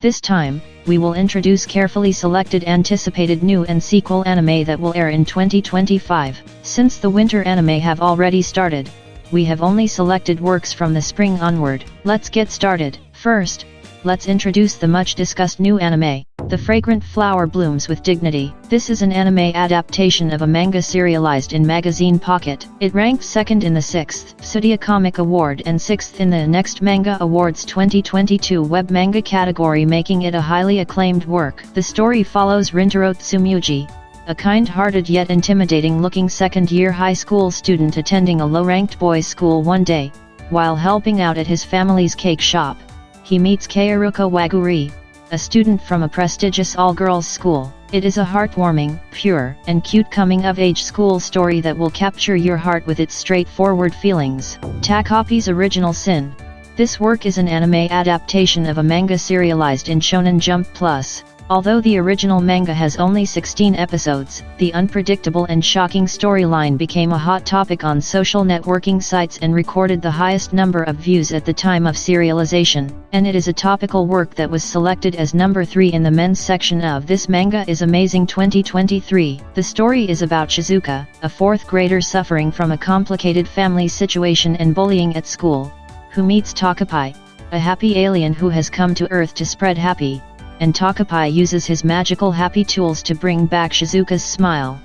This time, we will introduce carefully selected anticipated new and sequel anime that will air in 2025. Since the winter anime have already started, we have only selected works from the spring onward. Let's get started. First, let's introduce the much discussed new anime, The Fragrant Flower Blooms with Dignity. This is an anime adaptation of a manga serialized in Magazine Pocket. It ranked 2nd in the 6th Tsudia Comic Award and 6th in the Next Manga Awards 2022 web manga category, making it a highly acclaimed work. The story follows Rintaro Tsumugi, a kind-hearted yet intimidating-looking second-year high school student attending a low-ranked boys' school one day. While helping out at his family's cake shop, he meets Keiruko Waguri, a student from a prestigious all-girls school. It is a heartwarming, pure, and cute coming-of-age school story that will capture your heart with its straightforward feelings. Takopi's Original Sin. This work is an anime adaptation of a manga serialized in Shonen Jump Plus. Although the original manga has only 16 episodes, the unpredictable and shocking storyline became a hot topic on social networking sites and recorded the highest number of views at the time of serialization, and it is a topical work that was selected as number 3 in the men's section of This Manga is Amazing 2023. The story is about Shizuka, a 4th grader suffering from a complicated family situation and bullying at school, who meets Takopi, a happy alien who has come to Earth to spread happy, and Takopi uses his magical happy tools to bring back Shizuka's smile.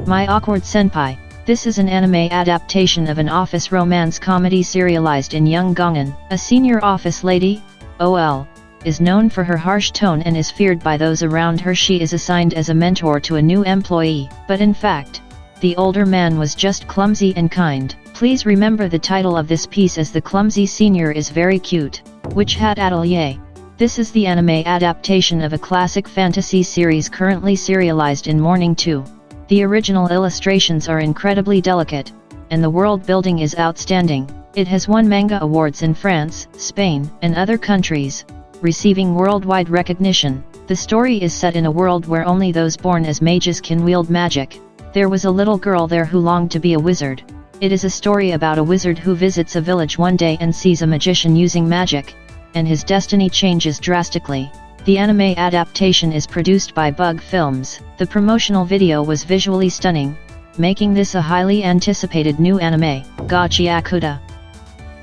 My Awkward Senpai. This is an anime adaptation of an office romance comedy serialized in Young Gongen. A senior office lady, OL, is known for her harsh tone and is feared by those around her. She is assigned as a mentor to a new employee, but in fact, the older man was just clumsy and kind. Please remember the title of this piece as The Clumsy Senior is Very Cute. Witch Hat Atelier. This is the anime adaptation of a classic fantasy series currently serialized in Morning 2. The original illustrations are incredibly delicate, and the world building is outstanding. It has won manga awards in France, Spain, and other countries, receiving worldwide recognition. The story is set in a world where only those born as mages can wield magic. There was a little girl there who longed to be a wizard. It is a story about a wizard who visits a village one day and sees a magician using magic, and his destiny changes drastically. The anime adaptation is produced by Bug Films. The promotional video was visually stunning, making this a highly anticipated new anime. Gachi Akuta.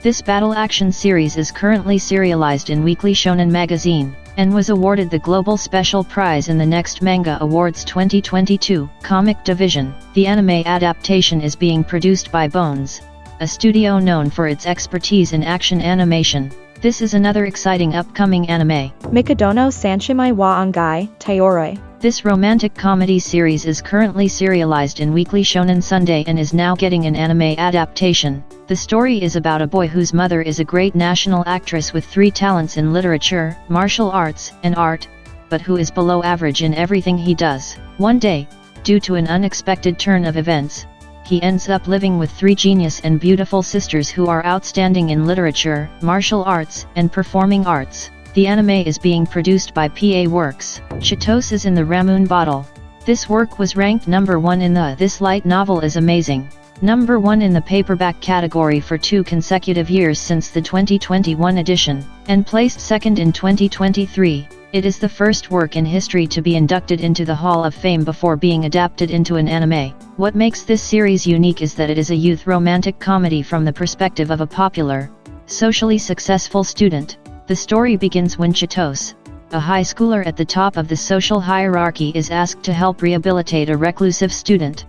This battle action series is currently serialized in Weekly Shonen Magazine, and was awarded the Global Special Prize in the Next Manga Awards 2022 Comic Division. The anime adaptation is being produced by Bones, a studio known for its expertise in action animation. This is another exciting upcoming anime. Mikadono Sanshimai wa Angai, Taioroi. This romantic comedy series is currently serialized in Weekly Shonen Sunday and is now getting an anime adaptation. The story is about a boy whose mother is a great national actress with 3 talents in literature, martial arts, and art, but who is below average in everything he does. One day, due to an unexpected turn of events, he ends up living with 3 genius and beautiful sisters who are outstanding in literature, martial arts, and performing arts. The anime is being produced by PA Works. Chitos is in the Ramoon bottle. This work was ranked number 1 in the This Light Novel is Amazing, number 1 in the paperback category for 2 consecutive years since the 2021 edition, and placed 2nd in 2023. It is the first work in history to be inducted into the Hall of Fame before being adapted into an anime. What makes this series unique is that it is a youth romantic comedy from the perspective of a popular, socially successful student. The story begins when Chitos, a high schooler at the top of the social hierarchy, is asked to help rehabilitate a reclusive student.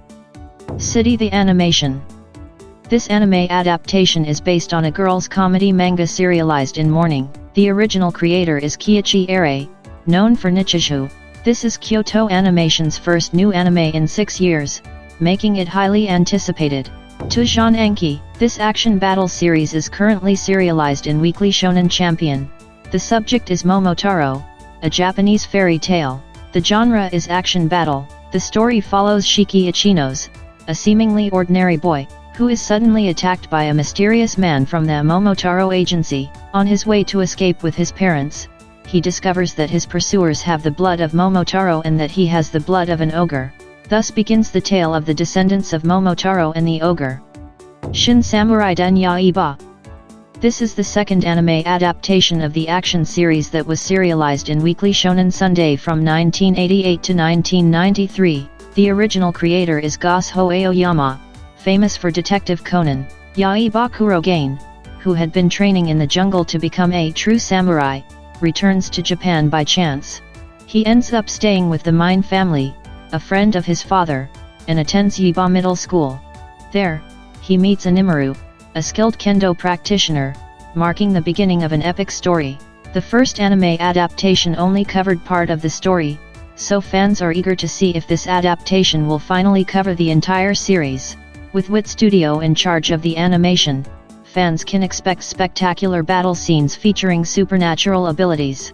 City the Animation. This anime adaptation is based on a girls' comedy manga serialized in Morning. The original creator is Kiichi Ere, known for Nichijou. This is Kyoto Animation's first new anime in 6 years, making it highly anticipated. Tujan Anki. This action battle series is currently serialized in Weekly Shonen Champion. The subject is Momotaro, a Japanese fairy tale. The genre is action battle. The story follows Shiki Ichinos, a seemingly ordinary boy, who is suddenly attacked by a mysterious man from the Momotaro Agency. On his way to escape with his parents, he discovers that his pursuers have the blood of Momotaro and that he has the blood of an ogre. Thus begins the tale of the descendants of Momotaro and the ogre. Shin Samurai Den Yaiba. This is the second anime adaptation of the action series that was serialized in Weekly Shonen Sunday from 1988 to 1993. The original creator is Gosho Aoyama, famous for Detective Conan. Yaibakuro Gain, who had been training in the jungle to become a true samurai, returns to Japan by chance. He ends up staying with the Mine family, a friend of his father, and attends Yiba Middle School. There, he meets Animaru, a skilled kendo practitioner, marking the beginning of an epic story. The first anime adaptation only covered part of the story, so fans are eager to see if this adaptation will finally cover the entire series. With Wit Studio in charge of the animation, fans can expect spectacular battle scenes featuring supernatural abilities.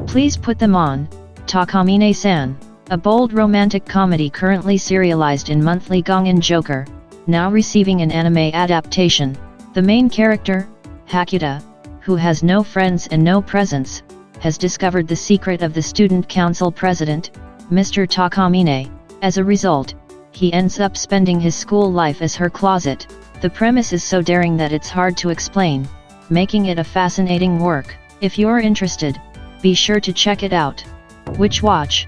Please put them on, Takamine-san, a bold romantic comedy currently serialized in monthly Gongen Joker, now receiving an anime adaptation. The main character, Hakuta, who has no friends and no presents, has discovered the secret of the student council president, Mr. Takamine. As a result, he ends up spending his school life as her closet. The premise is so daring that it's hard to explain, making it a fascinating work. If you're interested, be sure to check it out. Witch Watch,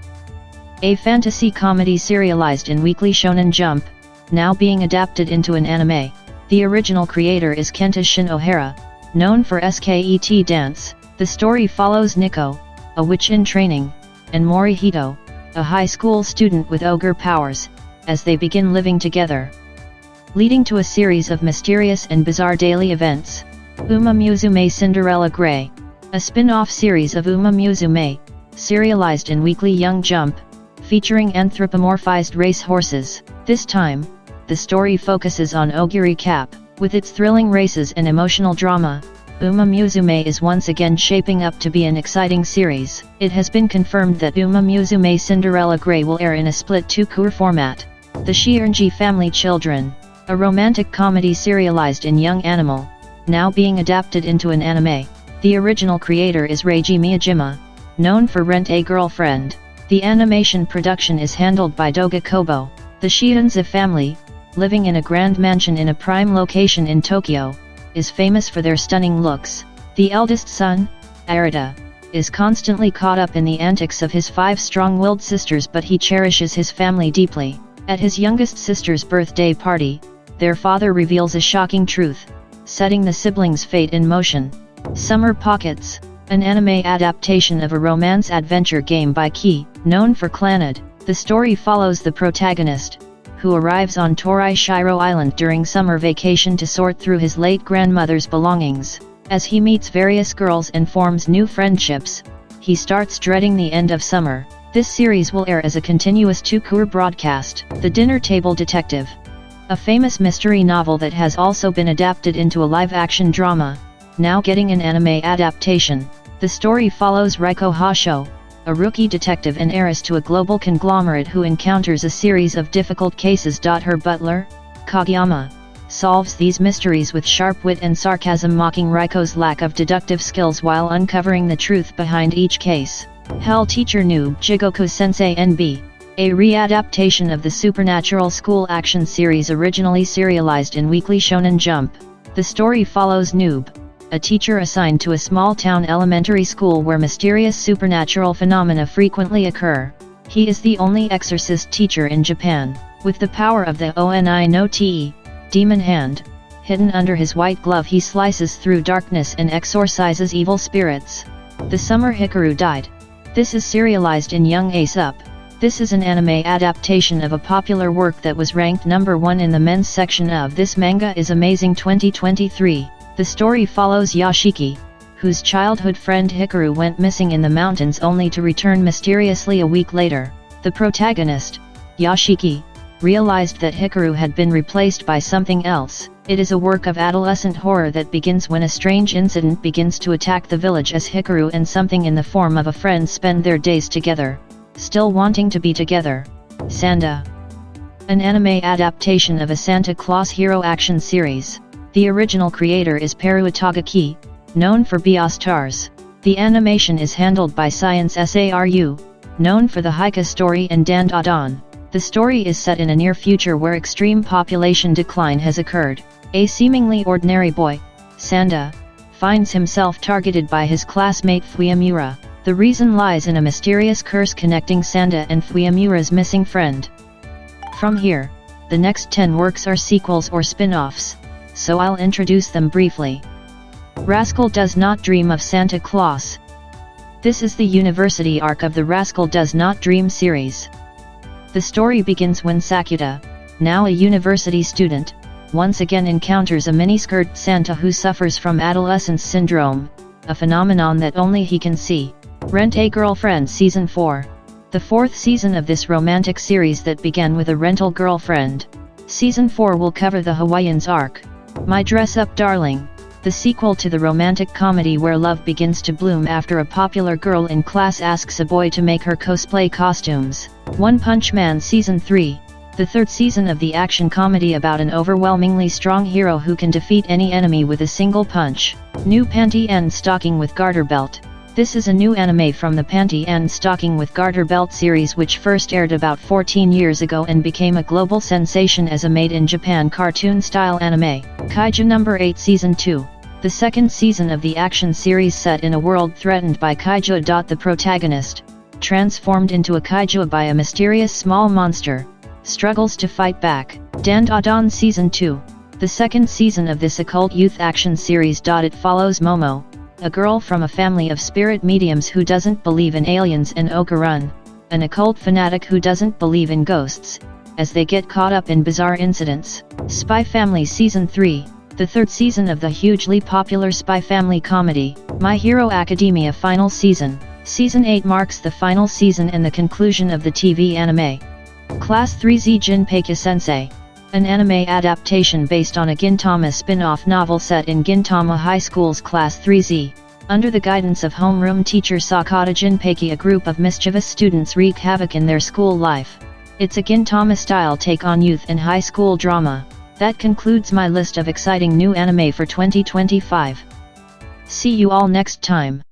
a fantasy comedy serialized in Weekly Shonen Jump, now being adapted into an anime. The original creator is Kenta Shinohara, known for SKET Dance. The story follows Nico, a witch in training, and Morihito, a high school student with ogre powers, as they begin living together, leading to a series of mysterious and bizarre daily events. Uma Musume Cinderella Grey, a spin-off series of Uma Musume, serialized in Weekly Young Jump, featuring anthropomorphized race horses. This time, the story focuses on Ogiri Cap. With its thrilling races and emotional drama, Uma Musume is once again shaping up to be an exciting series. It has been confirmed that Uma Musume Cinderella Grey will air in a split two-cour format. The Shiranji Family Children, a romantic comedy serialized in Young Animal, now being adapted into an anime. The original creator is Reiji Miyajima, known for Rent a Girlfriend. The animation production is handled by Doga Kobo. The Shiranzi family, living in a grand mansion in a prime location in Tokyo, is famous for their stunning looks. The eldest son, Arata, is constantly caught up in the antics of his 5 strong-willed sisters, but he cherishes his family deeply. At his youngest sister's birthday party, their father reveals a shocking truth, setting the siblings' fate in motion. Summer Pockets, an anime adaptation of a romance adventure game by Key, known for Clannad. The story follows the protagonist, who arrives on Torai Shiro Island during summer vacation to sort through his late grandmother's belongings. As he meets various girls and forms new friendships, he starts dreading the end of summer. This series will air as a continuous two-cour broadcast. The Dinner Table Detective, a famous mystery novel that has also been adapted into a live-action drama, now getting an anime adaptation. The story follows Reiko Hasho, a rookie detective and heiress to a global conglomerate who encounters a series of difficult cases. Her butler, Kageyama, solves these mysteries with sharp wit and sarcasm, mocking Reiko's lack of deductive skills while uncovering the truth behind each case. Hell Teacher Noob Jigoku Sensei NB, a readaptation of the Supernatural School action series originally serialized in Weekly Shonen Jump. The story follows Noob, a teacher assigned to a small-town elementary school where mysterious supernatural phenomena frequently occur. He is the only exorcist teacher in Japan, with the power of the Oni no Te, demon hand, hidden under his white glove. He slices through darkness and exorcises evil spirits. The Summer Hikaru Died. This is serialized in Young Ace Up. This is an anime adaptation of a popular work that was ranked number 1 in the men's section of This Manga is Amazing 2023. The story follows Yashiki, whose childhood friend Hikaru went missing in the mountains only to return mysteriously a week later. The protagonist, Yashiki, realized that Hikaru had been replaced by something else. It is a work of adolescent horror that begins when a strange incident begins to attack the village as Hikaru and something in the form of a friend spend their days together, still wanting to be together. Sanda, an anime adaptation of a Santa Claus hero action series. The original creator is Peru Itagaki, known for Beastars. The animation is handled by Science Saru, known for the Haika story and Dandadan. The story is set in a near future where extreme population decline has occurred. A seemingly ordinary boy, Sanda, finds himself targeted by his classmate Fuyamura. The reason lies in a mysterious curse connecting Sanda and Fuyamura's missing friend. From here, the next 10 works are sequels or spin-offs, so I'll introduce them briefly. Rascal Does Not Dream of Santa Claus. This is the university arc of the Rascal Does Not Dream series. The story begins when Sakuta, now a university student, once again encounters a miniskirt Santa who suffers from adolescence syndrome, a phenomenon that only he can see. Rent a Girlfriend Season 4. The fourth season of this romantic series that began with a rental girlfriend. Season 4 will cover the Hawaiians arc. My Dress Up Darling, the sequel to the romantic comedy where love begins to bloom after a popular girl in class asks a boy to make her cosplay costumes. One Punch Man Season 3. The third season of the action comedy about an overwhelmingly strong hero who can defeat any enemy with a single punch. New Panty and Stocking with Garter Belt. This is a new anime from the Panty and Stocking with Garter Belt series which first aired about 14 years ago and became a global sensation as a made-in-Japan cartoon-style anime. Kaiju No. 8 Season 2. The second season of the action series set in a world threatened by kaiju. The protagonist, transformed into a kaiju by a mysterious small monster, struggles to fight back. Dan Da Dan Season 2. The second season of this occult youth action series. It follows Momo, a girl from a family of spirit mediums who doesn't believe in aliens, and Okarun, an occult fanatic who doesn't believe in ghosts, as they get caught up in bizarre incidents. Spy Family Season 3. The third season of the hugely popular Spy Family comedy, My Hero Academia final season. Season 8 marks the final season and the conclusion of the TV anime. Class 3Z Jinpaikya Sensei, an anime adaptation based on a Gintama spin-off novel set in Gintama High School's Class 3Z. Under the guidance of homeroom teacher Sakata Jinpaikya, a group of mischievous students wreak havoc in their school life. It's a Gintama-style take on youth and high school drama. That concludes my list of exciting new anime for 2025. See you all next time.